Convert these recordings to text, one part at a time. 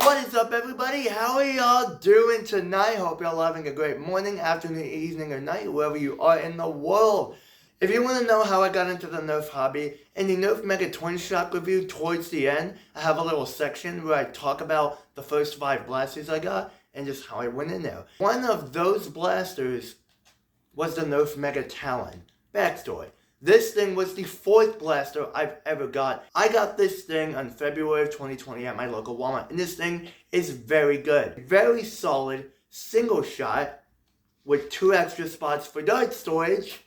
What is up, everybody? How are y'all doing tonight? Hope y'all having a great morning, afternoon, evening, or night, wherever you are in the world. If you want to know how I got into the Nerf hobby, in the Nerf Mega Twin Shock review towards the end, I have a little section where I talk about the first 5 blasters I got and just how I went in there. One of those blasters was the Nerf Mega Talon. Backstory. This thing was the 4th blaster I've ever got. I got this thing on February of 2020 at my local Walmart, and this thing is very good. Very solid, single shot, with 2 extra spots for dart storage.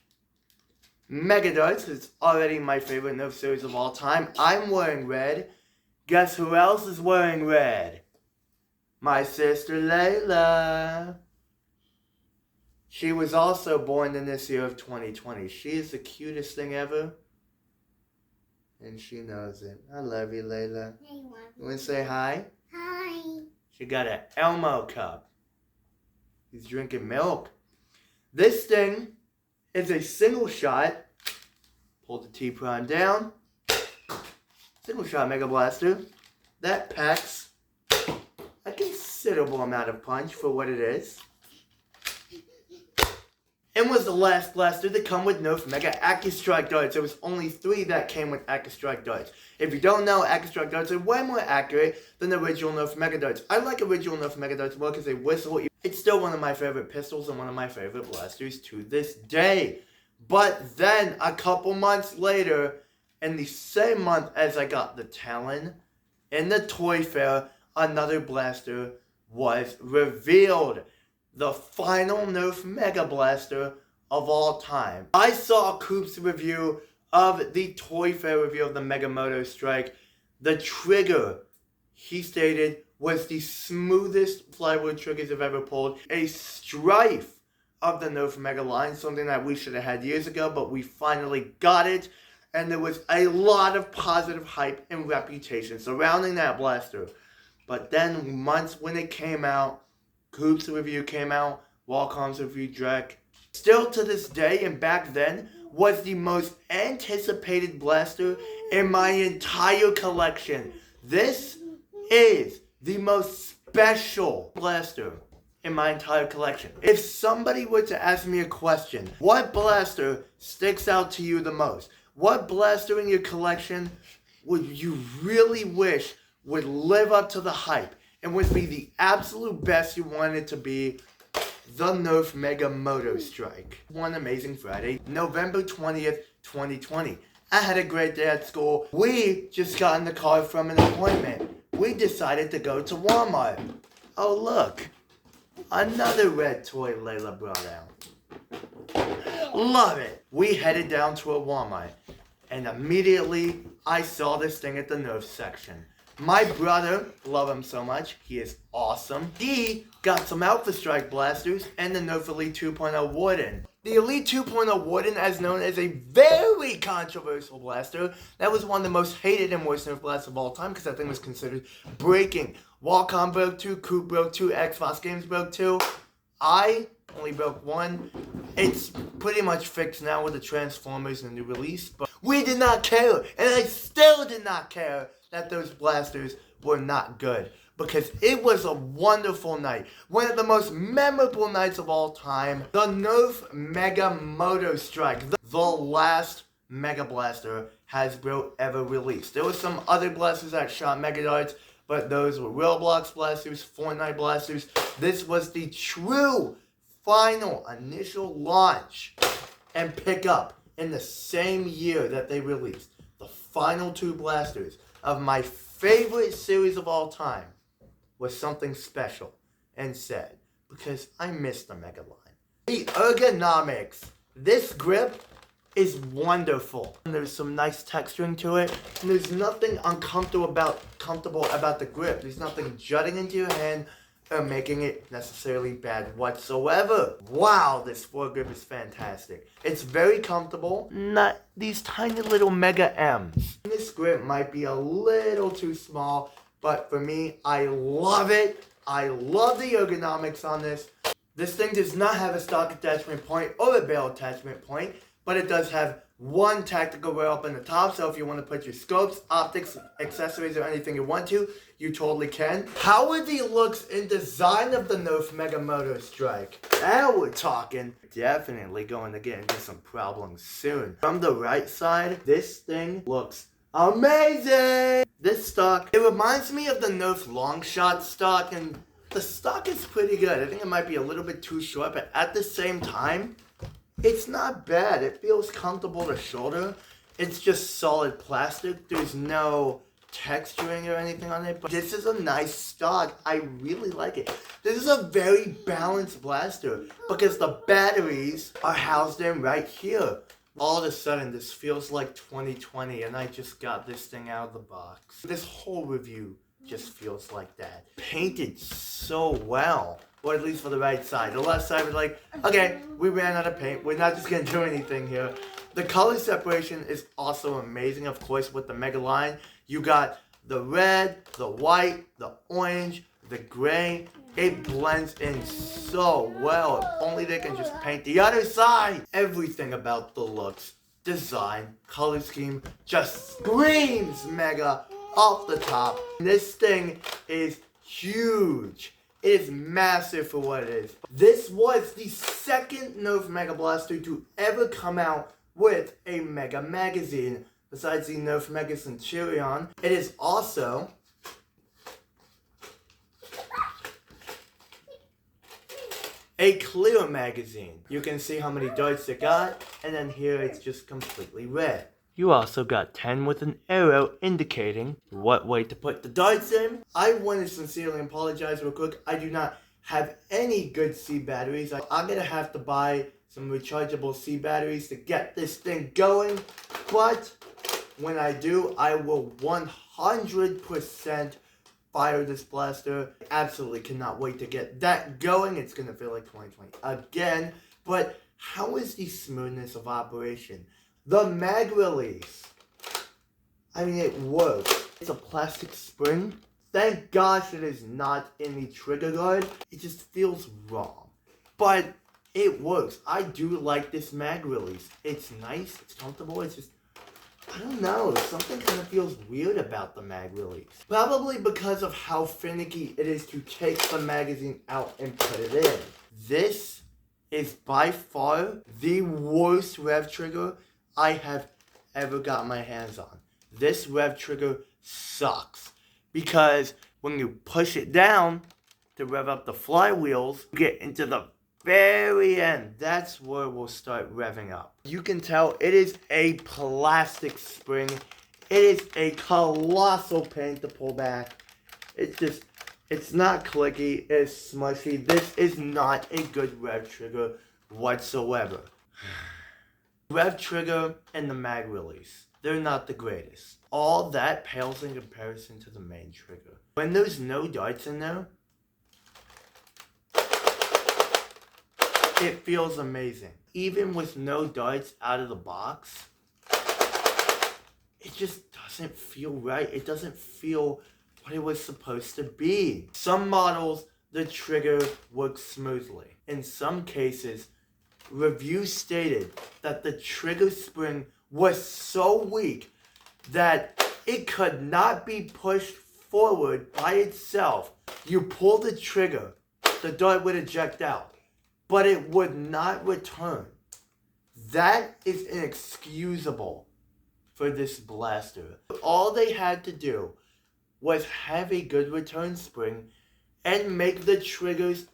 Mega Darts is already my favorite Nerf series of all time. I'm wearing red. Guess who else is wearing red? My sister Layla. She was also born in this year of 2020. She is the cutest thing ever. And she knows it. I love you, Layla. Hey, you want to say hi? Hi. She got an Elmo cup. He's drinking milk. This thing is a single shot. Pull the T-prime down. Single shot Mega Blaster. That packs a considerable amount of punch for what it is. And was the last blaster to come with Nerf Mega AccuStrike darts. There was only 3 that came with AccuStrike darts. If you don't know, AccuStrike darts are way more accurate than the original Nerf Mega darts. I like original Nerf Mega darts more because they whistle. It's still one of my favorite pistols and one of my favorite blasters to this day. But then, a couple months later, in the same month as I got the Talon, in the Toy Fair, another blaster was revealed. The final Nerf Mega Blaster of all time. I saw Coop's review of the Toy Fair review of the Mega Moto Strike. The trigger, he stated, was the smoothest plywood triggers I've ever pulled. A strife of the Nerf Mega line, something that we should have had years ago, but we finally got it. And there was a lot of positive hype and reputation surrounding that blaster. But then months when it came out, Coop's review came out, Wacom's review Drek. Still to this day, and back then, was the most anticipated blaster in my entire collection. This is the most special blaster in my entire collection. If somebody were to ask me a question, what blaster sticks out to you the most? What blaster in your collection would you really wish would live up to the hype and would be the absolute best you want it to be? The Nerf Mega Moto Strike. One amazing Friday, November 20th, 2020. I had a great day at school. We just got in the car from an appointment. We decided to go to Walmart. Oh look, another red toy Layla brought out. Love it. We headed down to a Walmart, and immediately I saw this thing at the Nerf section. My brother, love him so much, he is awesome. He got some Alpha Strike blasters and the Nerf Elite 2.0 Warden. The Elite 2.0 Warden is known as a very controversial blaster. That was one of the most hated and worst Nerf blasters of all time because that thing was considered breaking. Wacom broke 2, Coop broke 2, Xbox Games broke 2. I only broke 1. It's pretty much fixed now with the Transformers and the new release, but we did not care, and I still did not care that those blasters were not good, because it was a wonderful night. One of the most memorable nights of all time. The Nerf Mega Moto Strike, the last Mega Blaster Hasbro ever released. There were some other blasters that shot Mega Darts, but those were Roblox blasters, Fortnite blasters. This was the true final initial launch and pickup in the same year that they released. The final 2 blasters of my favorite series of all time was something special and sad, because I missed the Mega line. The ergonomics. This grip is wonderful. And there's some nice texturing to it, and there's nothing uncomfortable about the grip. There's nothing jutting into your hand or making it necessarily bad whatsoever. Wow, this foregrip is fantastic. It's very comfortable. Not these tiny little Mega M's. This grip might be a little too small, but for me, I love it. I love the ergonomics on this. This thing does not have a stock attachment point or a barrel attachment point, but it does have one tactical rail up in the top, so if you want to put your scopes, optics, accessories, or anything you want to, you totally can. How are the looks and design of the Nerf Mega Moto Strike? Now we're talking. Definitely going to get into some problems soon. From the right side, this thing looks amazing! This stock, it reminds me of the Nerf Longshot stock, and the stock is pretty good. I think it might be a little bit too short, but at the same time, it's not bad. It feels comfortable to shoulder. It's just solid plastic. There's no texturing or anything on it, but this is a nice stock. I really like it. This is a very balanced blaster because the batteries are housed in right here. All of a sudden, this feels like 2020 and I just got this thing out of the box. This whole review just feels like that. Painted so well. Or at least for the right side. The left side was like, okay, we ran out of paint. We're not just gonna do anything here. The color separation is also amazing, of course, with the Mega line. You got the red, the white, the orange, the gray. It blends in so well. If only they can just paint the other side. Everything about the looks, design, color scheme just screams Mega off the top. This thing is huge. It is massive for what it is. This was the second Nerf Mega Blaster to ever come out with a Mega magazine, besides the Nerf Mega Centurion. It is also a clear magazine. You can see how many darts it got, and then here it's just completely red. You also got 10 with an arrow indicating what way to put the darts in. I want to sincerely apologize real quick. I do not have any good C batteries. I'm going to have to buy some rechargeable C batteries to get this thing going. But when I do, I will 100% fire this blaster. Absolutely cannot wait to get that going. It's going to feel like 2020 again. But how is the smoothness of operation? The mag release, I mean, it works. It's a plastic spring. Thank gosh it is not in the trigger guard. It just feels wrong. But it works. I do like this mag release. It's nice, it's comfortable, it's just, I don't know, something kind of feels weird about the mag release. Probably because of how finicky it is to take the magazine out and put it in. This is by far the worst rev trigger I have ever got my hands on. This rev trigger sucks because when you push it down to rev up the flywheels, you get into the very end. That's where we'll start revving up. You can tell it is a plastic spring. It is a colossal pain to pull back. It's not clicky, it's smushy. This is not a good rev trigger whatsoever. Rev trigger and the mag release, they're not the greatest. All that pales in comparison to the main trigger. When there's no darts in there, it feels amazing. Even with no darts out of the box, it just doesn't feel right. It doesn't feel what it was supposed to be. Some models, the trigger works smoothly. In some cases, reviews stated that the trigger spring was so weak that it could not be pushed forward by itself. You pull the trigger, the dart would eject out, but it would not return. That is inexcusable for this blaster. All they had to do was have a good return spring and make the triggers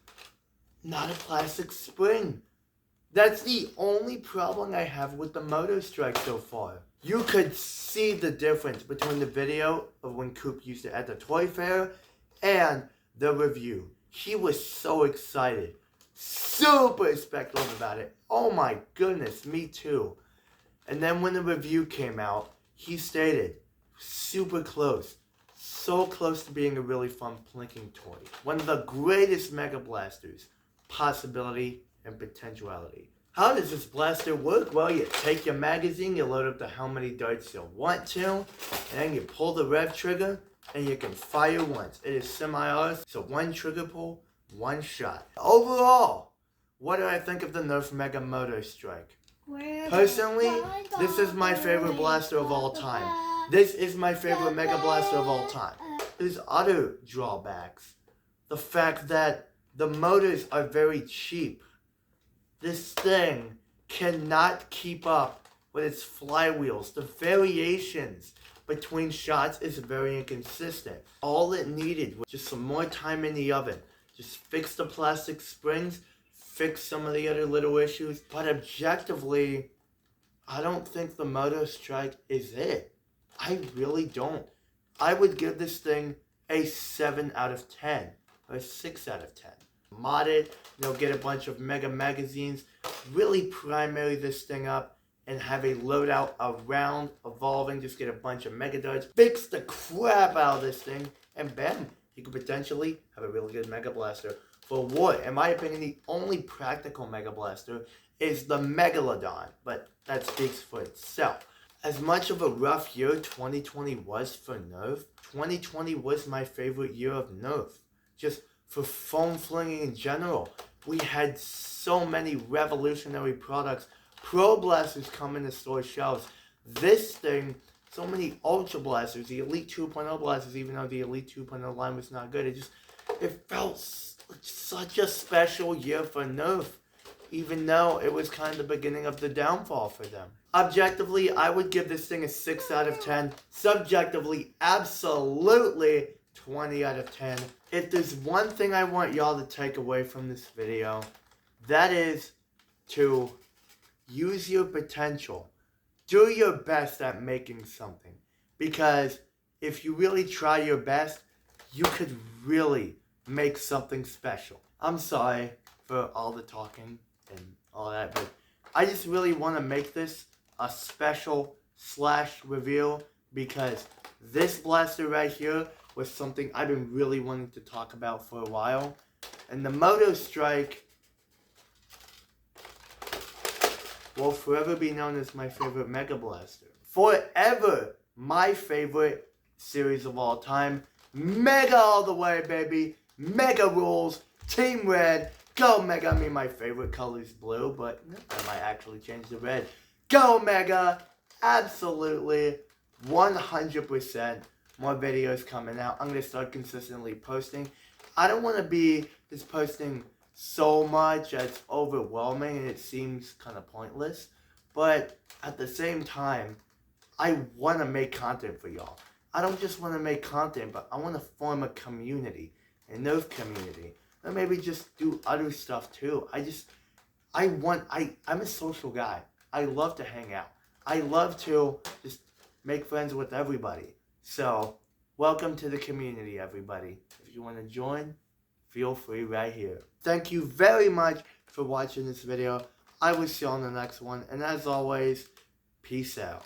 not a plastic spring. That's the only problem I have with the Moto Strike so far. You could see the difference between the video of when Coop used it at the toy fair and the review. He was so excited, super speculative about it. Oh my goodness, me too. And then when the review came out, he stated, super close. So close to being a really fun plinking toy. One of the greatest Mega Blasters. Possibility and potentiality. How does this blaster work? Well, you take your magazine, you load up to how many darts you want to, and then you pull the rev trigger, and you can fire once. It is semi-auto, so one trigger pull, one shot. Overall, what do I think of the Nerf Mega Moto Strike? Personally, this is my favorite blaster of all time. This is my favorite Mega Blaster of all time. There's other drawbacks. The fact that the motors are very cheap. This thing cannot keep up with its flywheels. The variations between shots is very inconsistent. All it needed was just some more time in the oven. Just fix the plastic springs, fix some of the other little issues. But objectively, I don't think the Moto Strike is it. I really don't. I would give this thing a 7 out of 10 or a 6 out of 10. Mod it, get a bunch of Mega magazines, really primary this thing up and have a loadout around evolving, just get a bunch of Mega Darts, fix the crap out of this thing, and bam, you could potentially have a really good Mega Blaster. For what, in my opinion, the only practical Mega Blaster is the Megalodon, but that speaks for itself. As much of a rough year 2020 was for Nerf, 2020 was my favorite year of Nerf. Just for foam flinging in general. We had so many revolutionary products. Pro Blasters come in the store shelves. This thing, so many Ultra Blasters, the Elite 2.0 Blasters, even though the Elite 2.0 line was not good, it felt such a special year for Nerf, even though it was kind of the beginning of the downfall for them. Objectively, I would give this thing a 6 out of 10. Subjectively, absolutely 20 out of 10. If there's one thing I want y'all to take away from this video, that is to use your potential. Do your best at making something. Because if you really try your best, you could really make something special. I'm sorry for all the talking and all that, but I just really want to make this a special / reveal because this blaster right here was something I've been really wanting to talk about for a while. And the Moto Strike will forever be known as my favorite Mega Blaster. Forever my favorite series of all time. Mega all the way, baby. Mega rules. Team Red. Go Mega. I mean, my favorite color is blue, but I might actually change the red. Go Mega. Absolutely. 100%. More videos coming out. I'm going to start consistently posting. I don't want to be just posting so much that it's overwhelming and it seems kind of pointless. But at the same time, I want to make content for y'all. I don't just want to make content, but I want to form a community. A Nerf community. And maybe just do other stuff too. I'm a social guy. I love to hang out. I love to just make friends with everybody. So, welcome to the community, everybody. If you want to join, feel free right here. Thank you very much for watching this video. I will see you on the next one. And as always, peace out.